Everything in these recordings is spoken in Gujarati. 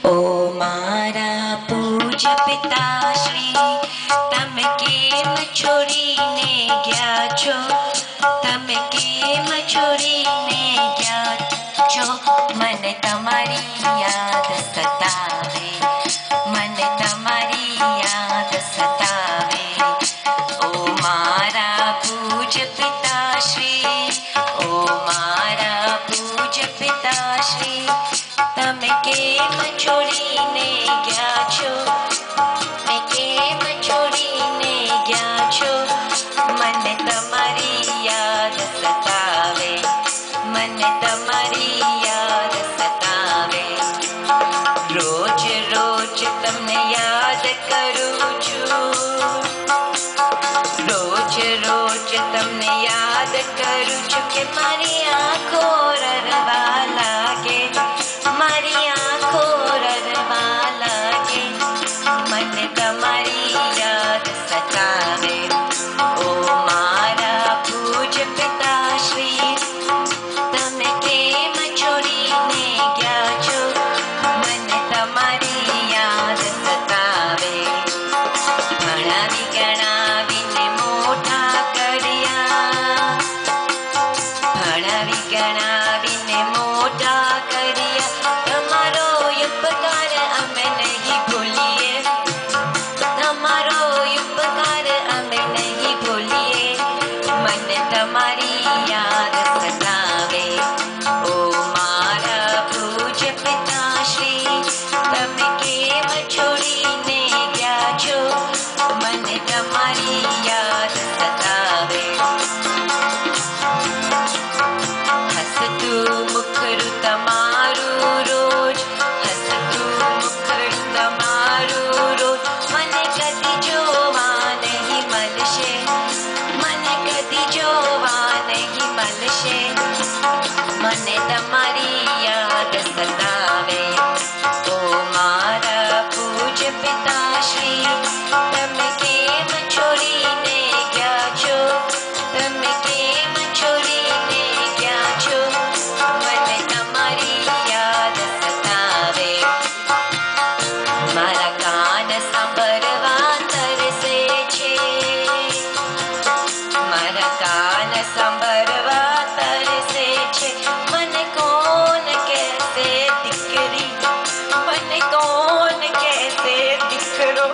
ओ मारा पूज्य पिताश्री, તમે કેમ છોડીને ગયા છો? તમે કેમ છોડીને ગયા છો? મને તમારી યાદ સતાવે, મને તમારી યાદ સતાવે. ઓ મારા પૂજ્ય પિતાશ્રી, ઓ મારા પૂજ્ય પિતાશ્રી, તમે કેમ છોડીને ગયા છો? તમે કેમ છોડીને ગયા છો? મને તમારી યાદ સતાવે, મને તમારી યાદ સતાવે. રોજ રોજ તમને યાદ કરું છું, રોજ રોજ તમને યાદ કરું છું કે મારી આંખો રડવા લાગે, મારી આંખો રડવા લાગે. મને તમારી યાદ સતાવે. ઓ મારા પૂજ્ય પિતાશ્રી, તમે કેમ છોડીને ગયા છો? મને તમારી યાદ સતાવે. ભણાવી ગણાવીને મોટા કર્યા, ભણાવી ગણાવીને મોટા કર્યા. તમારો ઉપકાર અમે નહીં ભૂલીએ, તમારો ઉપકાર અમે નહીં ભૂલીએ. મને તમારી યાદ સતાવે. ઓ મારા પૂજ્ય પિતાશ્રી, તમે કેમ છોડીને ગયા છો? મને તમારી યાદ સતાવે. હસતું મુખડું તમારું રોજ, હસતું મુખડું તમારું રોજ. મને કદી જોવા નહીં મળશે, મને કદી જોવા નહીં મળશે. મને તમારી યાદ સતાવે. ઓ મારા પૂજ્ય પિતાશ્રી, તમે કેમ છોડીને ગયા છો? તમે કેમ છોડીને ગયા છો? મને તમારી યાદ સતાવે. મારા કાન સાંભળવા તરસે છે, મારા કાન સાંભળવા તરસે છે. મને કોણ કહેશે દીકરી, મને કોણ કહેશે દીકરો?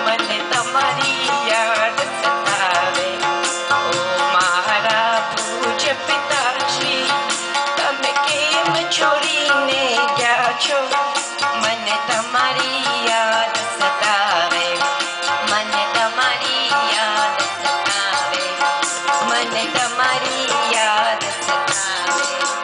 મને તમારી યાદ સતાવે. ઓ મારા પૂજ્ય પિતાશ્રી, તમે કેમ છોડીને ગયા છો? મને તમારી યાદ સતાવે, મને તમારી યાદ સતાવે, મને તમારી યાદ સતાવે.